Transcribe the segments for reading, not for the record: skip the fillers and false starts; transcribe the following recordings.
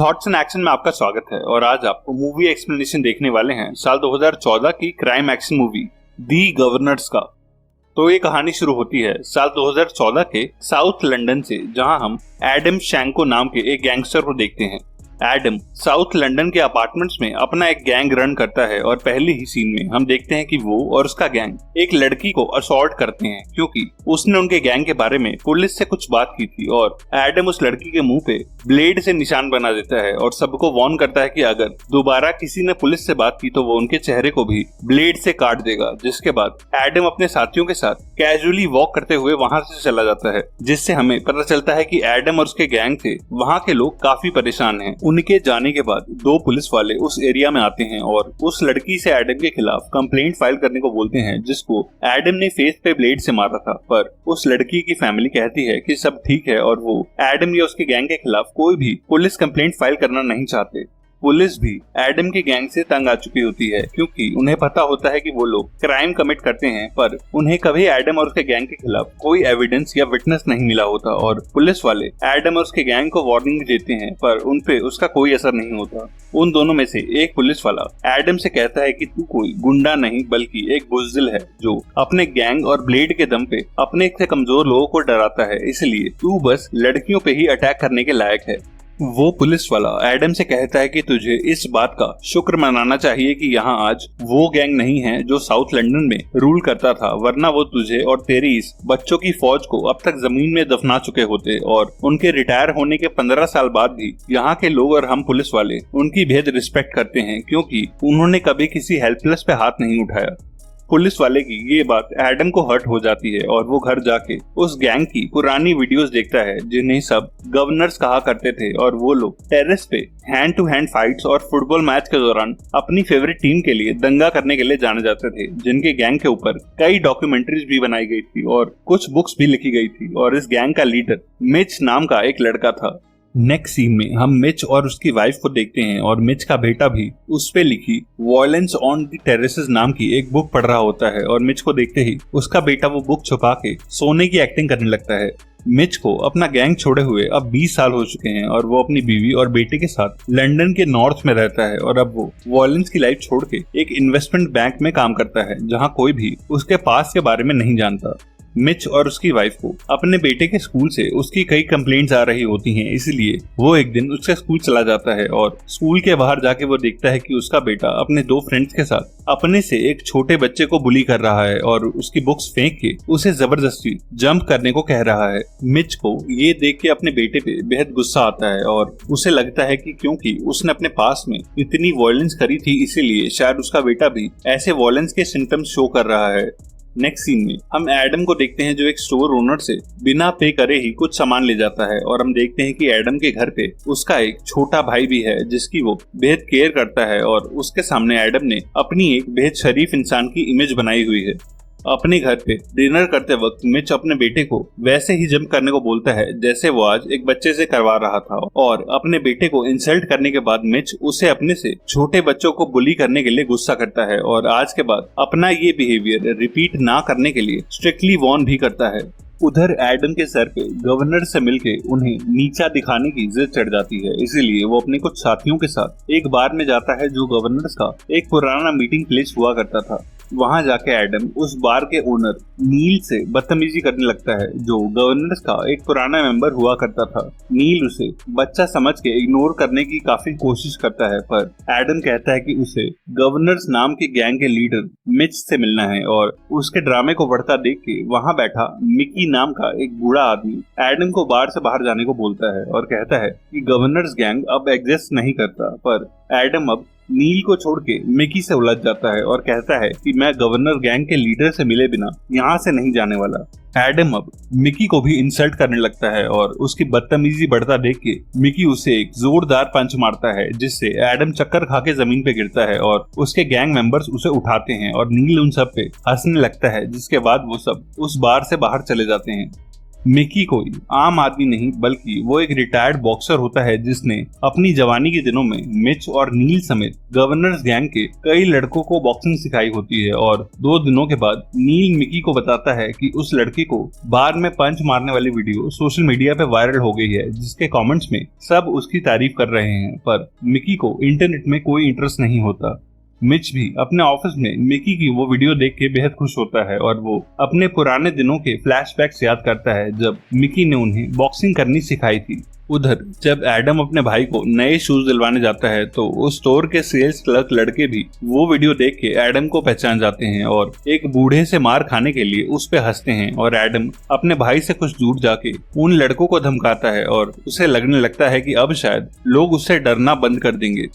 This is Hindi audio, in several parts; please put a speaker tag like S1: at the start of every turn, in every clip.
S1: थॉट्स एंड एक्शन में आपका स्वागत है और आज आपको मूवी एक्सप्लेनेशन देखने वाले हैं साल 2014 की क्राइम एक्शन मूवी दी गवर्नर्स का। तो ये कहानी शुरू होती है साल 2014 के साउथ लंदन से, जहां हम एडम शैंको नाम के एक गैंगस्टर को देखते हैं। एडम साउथ लंदन के अपार्टमेंट्स में अपना एक गैंग रन करता है और पहले ही सीन में हम देखते हैं कि वो और उसका गैंग एक लड़की को असॉल्ट करते हैं क्योंकि उसने उनके गैंग के बारे में पुलिस से कुछ बात की थी। और एडम उस लड़की के मुंह पे ब्लेड से निशान बना देता है और सबको वार्न करता है कि अगर दोबारा किसी ने पुलिस से बात की तो वो उनके चेहरे को भी ब्लेड से काट देगा। जिसके बाद एडम अपने साथियों के साथ कैजुअली वॉक करते हुए वहां से चला जाता है, जिससे हमें पता चलता है कि एडम और उसके गैंग थे वहां के लोग काफी परेशान हैं। उनके जाने के बाद दो पुलिस वाले उस एरिया में आते हैं और उस लड़की से एडम के खिलाफ कंप्लेंट फाइल करने को बोलते हैं, जिसको एडम ने फेस पे ब्लेड से मारा था। पर उस लड़की की फैमिली कहती है कि सब ठीक है और वो एडम या उसके गैंग के खिलाफ कोई भी पुलिस कंप्लेंट फाइल करना नहीं चाहते। पुलिस भी एडम के गैंग से तंग आ चुकी होती है क्योंकि उन्हें पता होता है कि वो लोग क्राइम कमिट करते हैं, पर उन्हें कभी एडम और उसके गैंग के खिलाफ कोई एविडेंस या विटनेस नहीं मिला होता। और पुलिस वाले एडम और उसके गैंग को वार्निंग देते हैं पर उनपे उसका कोई असर नहीं होता। उन दोनों में से एक पुलिस वाला एडम से कहता है कि तू कोई गुंडा नहीं बल्कि एक बुज़दिल है जो अपने गैंग और ब्लेड के दम पे अपने से कमजोर लोगों को डराता है, इसलिए तू बस लड़कियों पे ही अटैक करने के लायक है। वो पुलिस वाला एडम से कहता है कि तुझे इस बात का शुक्र मनाना चाहिए कि यहाँ आज वो गैंग नहीं है जो साउथ लंदन में रूल करता था, वरना वो तुझे और तेरी इस बच्चों की फौज को अब तक जमीन में दफना चुके होते। और उनके रिटायर होने के 15 साल बाद भी यहाँ के लोग और हम पुलिस वाले उनकी बेहद रिस्पेक्ट करते हैं क्योंकि उन्होंने कभी किसी हेल्पलेस पे हाथ नहीं उठाया। पुलिस वाले की ये बात एडम को हर्ट हो जाती है और वो घर जाके उस गैंग की पुरानी वीडियोस देखता है जिन्हें सब गवर्नर्स कहा करते थे। और वो लोग टेरेस पे हैंड टू हैंड फाइट्स और फुटबॉल मैच के दौरान अपनी फेवरेट टीम के लिए दंगा करने के लिए जाने जाते थे, जिनके गैंग के ऊपर कई डॉक्यूमेंट्रीज भी बनाई गई थी और कुछ बुक्स भी लिखी गई थी। और इस गैंग का लीडर मिच नाम का एक लड़का था। नेक्स्ट सीन में हम मिच और उसकी वाइफ को देखते हैं और मिच का बेटा भी उस पे लिखी वायलेंस ऑन द टेरेसेस नाम की एक बुक पढ़ रहा होता है। और मिच को देखते ही उसका बेटा वो बुक छुपा के सोने की एक्टिंग करने लगता है। मिच को अपना गैंग छोड़े हुए अब 20 साल हो चुके हैं और वो अपनी बीवी और बेटे के साथ लंदन के नॉर्थ में रहता है। और अब वो वायलेंस की लाइफ छोड़ के एक इन्वेस्टमेंट बैंक में काम करता है जहाँ कोई भी उसके पास के बारे में नहीं जानता। मिच और उसकी वाइफ को अपने बेटे के स्कूल से उसकी कई कंप्लेंट्स आ रही होती हैं, इसलिए वो एक दिन उसके स्कूल चला जाता है और स्कूल के बाहर जाके वो देखता है कि उसका बेटा अपने दो फ्रेंड्स के साथ अपने से एक छोटे बच्चे को बुली कर रहा है और उसकी बुक्स फेंक के उसे जबरदस्ती जंप करने को कह रहा है। मिच को ये देख के अपने बेटे पे बेहद गुस्सा आता है और उसे लगता है कि क्योंकि उसने अपने पास में इतनी वायलेंस करी थी इसीलिए शायद उसका बेटा भी ऐसे वायलेंस के सिम्टम्स शो कर रहा है। नेक्स्ट सीन में हम एडम को देखते हैं जो एक स्टोर ओनर से बिना पे करे ही कुछ सामान ले जाता है। और हम देखते हैं कि एडम के घर पे उसका एक छोटा भाई भी है जिसकी वो बेहद केयर करता है और उसके सामने एडम ने अपनी एक बेहद शरीफ इंसान की इमेज बनाई हुई है। अपने घर पे डिनर करते वक्त मिच अपने बेटे को वैसे ही जंप करने को बोलता है जैसे वो आज एक बच्चे से करवा रहा था। और अपने बेटे को इंसल्ट करने के बाद मिच उसे अपने से छोटे बच्चों को बुली करने के लिए गुस्सा करता है और आज के बाद अपना ये बिहेवियर रिपीट ना करने के लिए स्ट्रिक्टली वार्न भी करता है। उधर एडम के सर पे गवर्नर से मिलके उन्हें नीचा दिखाने की जिद चढ़ जाती है, इसीलिए वो अपने कुछ साथियों के साथ एक बार में जाता है जो गवर्नर्स का एक पुराना मीटिंग प्लेस हुआ करता था। वहां जाके एडम उस बार के ओनर नील से बदतमीजी करने लगता है जो गवर्नर्स का एक पुराना मेंबर हुआ करता था। नील उसे बच्चा समझ के इग्नोर करने की काफी कोशिश करता है, पर एडम कहता है कि उसे गवर्नर्स नाम के गैंग के लीडर मिच से मिलना है। और उसके ड्रामे को बढ़ता देख के वहां बैठा मिकी नाम का एक बूढ़ा आदमी एडम को बार से बाहर जाने को बोलता है और कहता है कि गवर्नर्स गैंग अब एग्जिस्ट नहीं करता। पर एडम अब नील को छोड़ के मिकी से उलझ जाता है और कहता है कि मैं गवर्नर गैंग के लीडर से मिले बिना यहाँ से नहीं जाने वाला। एडम अब मिकी को भी इंसल्ट करने लगता है और उसकी बदतमीजी बढ़ता देख के मिकी उसे एक जोरदार पंच मारता है जिससे एडम चक्कर खा के जमीन पे गिरता है और उसके गैंग मेंबर्स उसे उठाते हैं और नील उन सब पे हंसने लगता है, जिसके बाद वो सब उस बार से बाहर चले जाते हैं। मिकी कोई आम आदमी नहीं बल्कि वो एक रिटायर्ड बॉक्सर होता है जिसने अपनी जवानी के दिनों में मिच और नील समेत गवर्नर्स गैंग के कई लड़कों को बॉक्सिंग सिखाई होती है। और 2 दिनों के बाद नील मिकी को बताता है कि उस लड़की को बार में पंच मारने वाली वीडियो सोशल मीडिया पे वायरल हो गई है, जिसके कमेंट्स में सब उसकी तारीफ कर रहे हैं, पर मिकी को इंटरनेट में कोई इंटरेस्ट नहीं होता। मिच भी अपने ऑफिस में मिकी की वो वीडियो देख के बेहद खुश होता है और वो अपने पुराने दिनों के फ्लैशबैक्स याद करता है जब मिकी ने उन्हें बॉक्सिंग करनी सिखाई थी। उधर जब एडम अपने भाई को नए शूज दिलवाने जाता है तो उस स्टोर के सेल्स क्लर्क लड़के भी वो वीडियो देख के एडम को पहचान जाते हैं और एक बूढ़े से मार खाने के लिए उस पे हंसते हैं। और एडम अपने भाई से कुछ दूर जाके उन लड़कों को धमकाता है और उसे लगने लगता है कि अब शायद लोग उससे डरना बंद कर देंगे।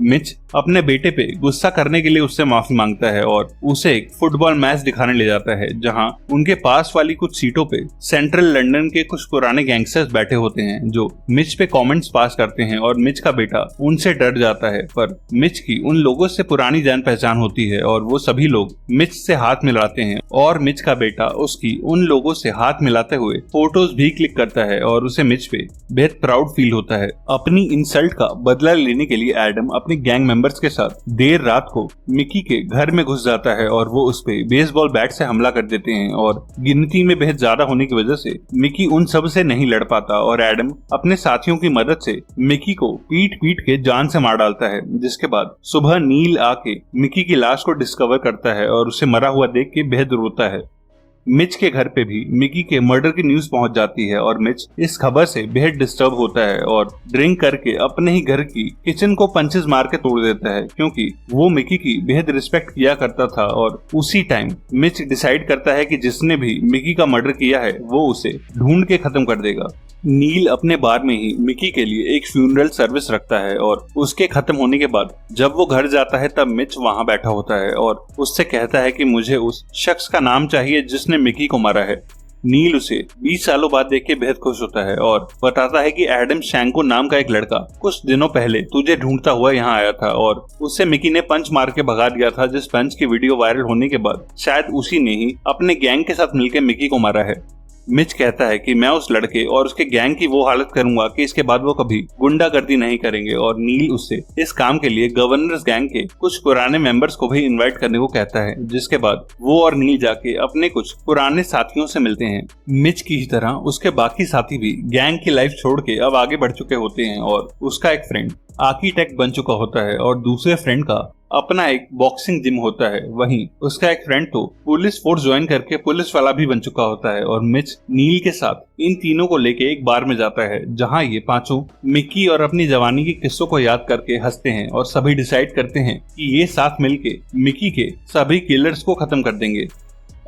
S1: मिच अपने बेटे पे गुस्सा करने के लिए उससे माफी मांगता है और उसे एक फुटबॉल मैच दिखाने ले जाता है जहां उनके पास वाली कुछ सीटों पे सेंट्रल लंदन के कुछ पुराने गैंगस्टर्स बैठे होते हैं जो मिच पे कमेंट्स पास करते हैं और मिच का बेटा उनसे डर जाता है। पर मिच की उन लोगों से पुरानी जान पहचान होती है और वो सभी लोग मिच से हाथ मिलाते हैं और मिच का बेटा उसकी उन लोगों से हाथ मिलाते हुए फोटोज भी क्लिक करता है और उसे मिच पे बेहद प्राउड फील होता है। अपनी इंसल्ट का बदला लेने के लिए एडम अपने गैंग मेंबर्स के साथ देर रात को मिकी के घर में घुस जाता है और वो उस पे बेसबॉल बैट से हमला कर देते हैं और गिनती में बेहद ज्यादा होने की वजह से मिकी उन सब से नहीं लड़ पाता और एडम अपने साथियों की मदद से मिकी को पीट पीट के जान से मार डालता है। जिसके बाद सुबह नील आके मिकी की लाश को डिस्कवर करता है और उसे मरा हुआ देख के बेहद रोता है। मिच के घर पे भी मिकी के मर्डर की न्यूज पहुंच जाती है और मिच इस खबर से बेहद डिस्टर्ब होता है और ड्रिंक करके अपने ही घर की किचन को पंचेस मार के तोड़ देता है क्योंकि वो मिकी की बेहद रिस्पेक्ट किया करता था। और उसी टाइम मिच डिसाइड करता है कि जिसने भी मिकी का मर्डर किया है वो उसे ढूंढ के खत्म कर देगा। नील अपने बार में ही मिकी के लिए एक फ्यूनरल सर्विस रखता है और उसके खत्म होने के बाद जब वो घर जाता है तब मिच वहां बैठा होता है और उससे कहता है कि मुझे उस शख्स का नाम चाहिए जिसने मिकी को मारा है। नील उसे 20 सालों बाद देख के बेहद खुश होता है और बताता है कि एडम शैंको नाम का एक लड़का कुछ दिनों पहले तुझे ढूंढता हुआ यहाँ आया था और उससे मिकी ने पंच मार के भगा दिया था, जिस पंच की वीडियो वायरल होने के बाद शायद उसी ने ही अपने गैंग के साथ मिलकर मिकी को मारा है। मिच कहता है कि मैं उस लड़के और उसके गैंग की वो हालत करूंगा कि इसके बाद वो कभी गुंडागर्दी नहीं करेंगे। और नील उससे इस काम के लिए गवर्नर्स गैंग के कुछ पुराने मेंबर्स को भी इनवाइट करने को कहता है, जिसके बाद वो और नील जाके अपने कुछ पुराने साथियों से मिलते हैं। मिच की ही तरह उसके बाकी साथी भी गैंग की लाइफ छोड़ के अब आगे बढ़ चुके होते हैं और उसका एक फ्रेंड आर्किटेक्ट बन चुका होता है और दूसरे फ्रेंड का अपना एक बॉक्सिंग जिम होता है। वहीं उसका एक फ्रेंड तो पुलिस फोर्स ज्वाइन करके पुलिस वाला भी बन चुका होता है। और मिच नील के साथ इन तीनों को लेके एक बार में जाता है जहां ये पांचों मिकी और अपनी जवानी के किस्सों को याद करके हंसते हैं और सभी डिसाइड करते हैं कि ये साथ मिलके मिकी के सभी किलर्स को खत्म कर देंगे।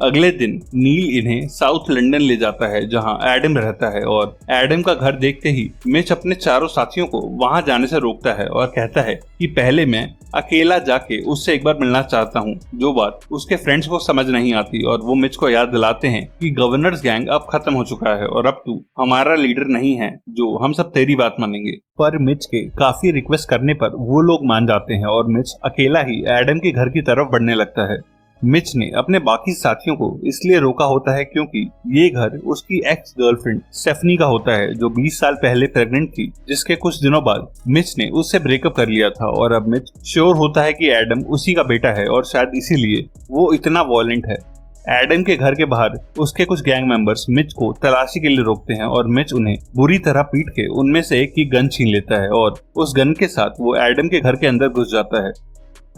S1: अगले दिन नील इन्हें साउथ लंदन ले जाता है जहां एडम रहता है और एडम का घर देखते ही मिच अपने चारों साथियों को वहां जाने से रोकता है और कहता है कि पहले मैं अकेला जाके उससे एक बार मिलना चाहता हूं, जो बात उसके फ्रेंड्स को समझ नहीं आती। और वो मिच को याद दिलाते हैं कि गवर्नर्स गैंग अब खत्म हो चुका है और अब तू हमारा लीडर नहीं है, जो हम सब तेरी बात मानेंगे। पर मिच के काफी रिक्वेस्ट करने पर वो लोग मान जाते हैं और मिच अकेला ही एडम के घर की तरफ बढ़ने लगता है। मिच ने अपने बाकी साथियों को इसलिए रोका होता है क्योंकि ये घर उसकी एक्स गर्लफ्रेंड स्टेफनी का होता है, जो 20 साल पहले प्रेग्नेंट थी, जिसके कुछ दिनों बाद मिच ने उससे ब्रेकअप कर लिया था। और अब मिच श्योर होता है कि एडम उसी का बेटा है और शायद इसीलिए वो इतना वॉयलेंट है। एडम के घर के बाहर उसके कुछ गैंग मेंबर्स मिच को तलाशी के लिए रोकते हैं और मिच उन्हें बुरी तरह पीट के उनमें से एक की गन छीन लेता है और उस गन के साथ वो एडम के घर के अंदर घुस जाता है।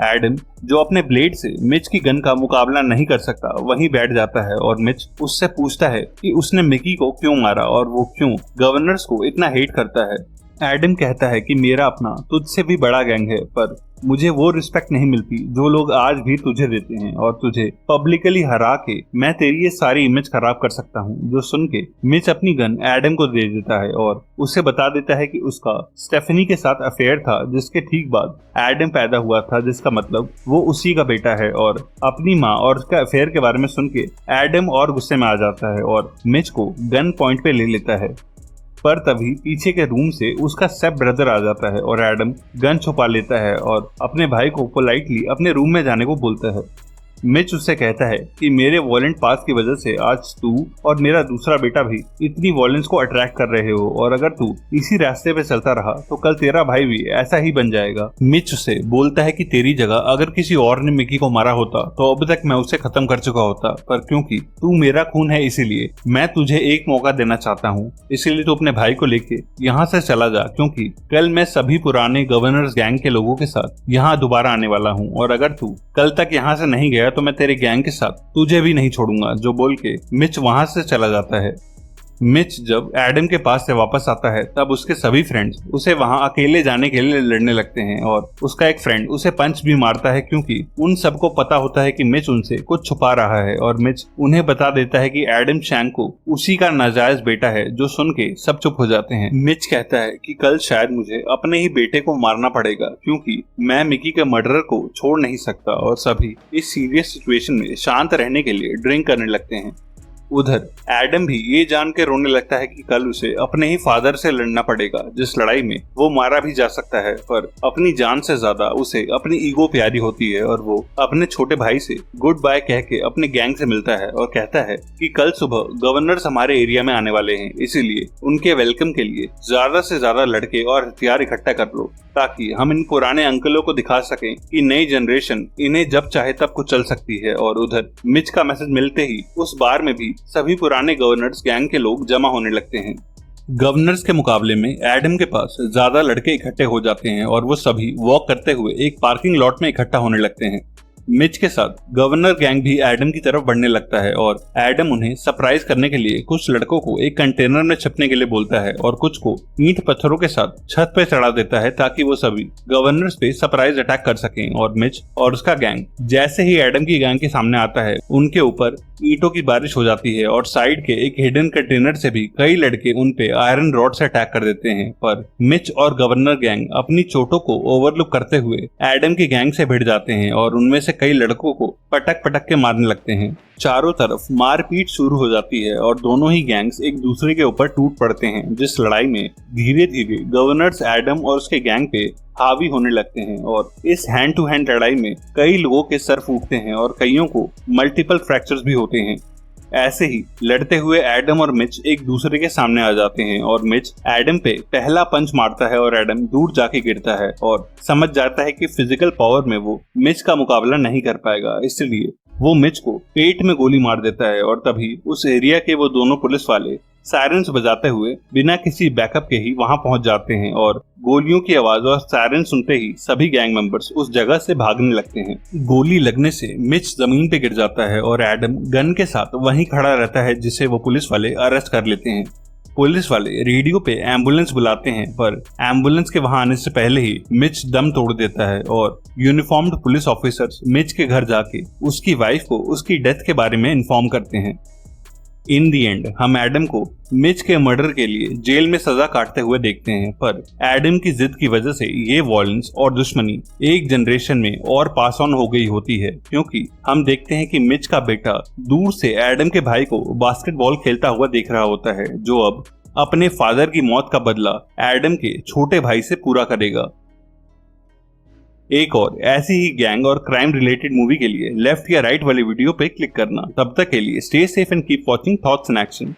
S1: एडम जो अपने ब्लेड से मिच की गन का मुकाबला नहीं कर सकता वहीं बैठ जाता है और मिच उससे पूछता है कि उसने मिकी को क्यों मारा और वो क्यों गवर्नर्स को इतना हेट करता है। एडम कहता है कि मेरा अपना तुझसे भी बड़ा गैंग है, पर मुझे वो रिस्पेक्ट नहीं मिलती जो लोग आज भी तुझे देते हैं और तुझे पब्लिकली हरा के मैं तेरी ये सारी इमेज खराब कर सकता हूँ। जो सुन के मिच अपनी गन एडम को दे देता है और उसे बता देता है कि उसका स्टेफनी के साथ अफेयर था, जिसके ठीक बाद एडम पैदा हुआ था, जिसका मतलब वो उसी का बेटा है। और अपनी माँ और उसका अफेयर के बारे में सुन के एडम और गुस्से में आ जाता है और मिच को गन पॉइंट पे ले लेता है। पर तभी पीछे के रूम से उसका स्टेप ब्रदर आ जाता है और एडम गन छुपा लेता है और अपने भाई को पोलाइटली अपने रूम में जाने को बोलता है। मिच उससे कहता है कि मेरे वॉयलेंट पास की वजह से आज तू और मेरा दूसरा बेटा भी इतनी वॉयलेंस को अट्रैक्ट कर रहे हो, और अगर तू इसी रास्ते पे चलता रहा तो कल तेरा भाई भी ऐसा ही बन जाएगा। मिच उसे बोलता है कि तेरी जगह अगर किसी और ने मिकी को मारा होता तो अब तक मैं उसे खत्म कर चुका होता, पर क्योंकि तू मेरा खून है इसीलिए मैं तुझे एक मौका देना चाहता हूँ, इसीलिए तू अपने भाई को लेके यहाँ से चला जा, क्योंकि कल मैं सभी पुराने गवर्नर्स गैंग के लोगों के साथ यहाँ दोबारा आने वाला हूँ, और अगर तू कल तक यहाँ से नहीं गया तो मैं तेरे गैंग के साथ तुझे भी नहीं छोड़ूंगा। जो बोल के मिच वहां से चला जाता है। मिच जब एडम के पास से वापस आता है तब उसके सभी फ्रेंड्स उसे वहां अकेले जाने के लिए लड़ने लगते हैं, और उसका एक फ्रेंड उसे पंच भी मारता है, क्योंकि उन सबको पता होता है कि मिच उनसे कुछ छुपा रहा है, और मिच उन्हें बता देता है कि एडम शैंक को उसी का नाजायज बेटा है, जो सुन के सब चुप हो जाते हैं। मिच कहता है कि कल शायद मुझे अपने ही बेटे को मारना पड़ेगा, क्योंकि मैं मिकी के मर्डरर को छोड़ नहीं सकता, और सभी इस सीरियस सिचुएशन में शांत रहने के लिए ड्रिंक करने लगते हैं। उधर एडम भी ये जान के रोने लगता है कि कल उसे अपने ही फादर से लड़ना पड़ेगा, जिस लड़ाई में वो मारा भी जा सकता है, पर अपनी जान से ज्यादा उसे अपनी ईगो प्यारी होती है, और वो अपने छोटे भाई से गुड बाय कह के अपने गैंग से मिलता है और कहता है कि कल सुबह गवर्नर्स हमारे एरिया में आने वाले हैं, इसीलिए उनके वेलकम के लिए ज्यादा से ज्यादा लड़के और हथियार इकट्ठा कर लो, ताकि हम इन पुराने अंकलों को दिखा सकें कि नई जनरेशन इन्हें जब चाहे तब कुछ चल सकती है। और उधर मिच का मैसेज मिलते ही उस बार में भी सभी पुराने गवर्नर्स गैंग के लोग जमा होने लगते हैं। गवर्नर्स के मुकाबले में एडम के पास ज्यादा लड़के इकट्ठे हो जाते हैं, और वो सभी वॉक करते हुए एक पार्किंग लॉट में इकट्ठा होने लगते हैं। मिच के साथ गवर्नर गैंग भी एडम की तरफ बढ़ने लगता है, और एडम उन्हें सरप्राइज करने के लिए कुछ लड़कों को एक कंटेनर में छिपने के लिए बोलता है, और कुछ को ईंट पत्थरों के साथ छत पे चढ़ा देता है, ताकि वो सभी गवर्नर्स पे सरप्राइज अटैक कर सकें। और मिच और उसका गैंग जैसे ही एडम की गैंग के सामने आता है, उनके ऊपर ईंटों की बारिश हो जाती है, और साइड के एक हिडन कंटेनर से भी कई लड़के उन पे आयरन रॉड से अटैक कर देते हैं। पर मिच और गवर्नर गैंग अपनी चोटों को ओवरलुक करते हुए एडम की गैंग से भिड़ जाते हैं, और उनमें से कई लड़कों को पटक पटक के मारने लगते हैं। चारों तरफ मारपीट शुरू हो जाती है, और दोनों ही गैंग्स एक दूसरे के ऊपर टूट पड़ते हैं, जिस लड़ाई में धीरे धीरे गवर्नर्स एडम और उसके गैंग पे हावी होने लगते हैं। और इस हैंड टू हैंड लड़ाई में कई लोगों के सर फूटते हैं, और कईयों को मल्टीपल फ्रैक्चर्स भी होते हैं। ऐसे ही लड़ते हुए एडम और मिच एक दूसरे के सामने आ जाते हैं, और मिच एडम पे पहला पंच मारता है, और एडम दूर जाके गिरता है और समझ जाता है कि फिजिकल पावर में वो मिच का मुकाबला नहीं कर पाएगा, इसलिए वो मिच को पेट में गोली मार देता है। और तभी उस एरिया के वो दोनों पुलिस वाले सायरन्स बजाते हुए बिना किसी बैकअप के ही वहां पहुंच जाते हैं, और गोलियों की आवाज और सायरन सुनते ही सभी गैंग मेंबर्स उस जगह से भागने लगते हैं। गोली लगने से मिच जमीन पे गिर जाता है, और एडम गन के साथ वहीं खड़ा रहता है, जिसे वो पुलिस वाले अरेस्ट कर लेते हैं। पुलिस वाले रेडियो पे एम्बुलेंस बुलाते हैं, पर एम्बुलेंस के वहां आने से पहले ही मिच दम तोड़ देता है, और यूनिफॉर्म्ड पुलिस ऑफिसर्स मिच के घर जाके उसकी वाइफ को उसकी डेथ के बारे में इन्फॉर्म करते हैं। इन दी एंड हम एडम को मिच के मर्डर के लिए जेल में सजा काटते हुए देखते हैं, पर एडम की जिद की वजह से ये वॉयलेंस और दुश्मनी एक जनरेशन में और पास ऑन हो गई होती है, क्योंकि हम देखते हैं कि मिच का बेटा दूर से एडम के भाई को बास्केटबॉल खेलता हुआ देख रहा होता है, जो अब अपने फादर की मौत का बदला एडम के छोटे भाई से पूरा करेगा। एक और ऐसी ही गैंग और क्राइम रिलेटेड मूवी के लिए लेफ्ट या राइट वाली वीडियो पे क्लिक करना। तब तक के लिए stay safe and keep watching thoughts in action.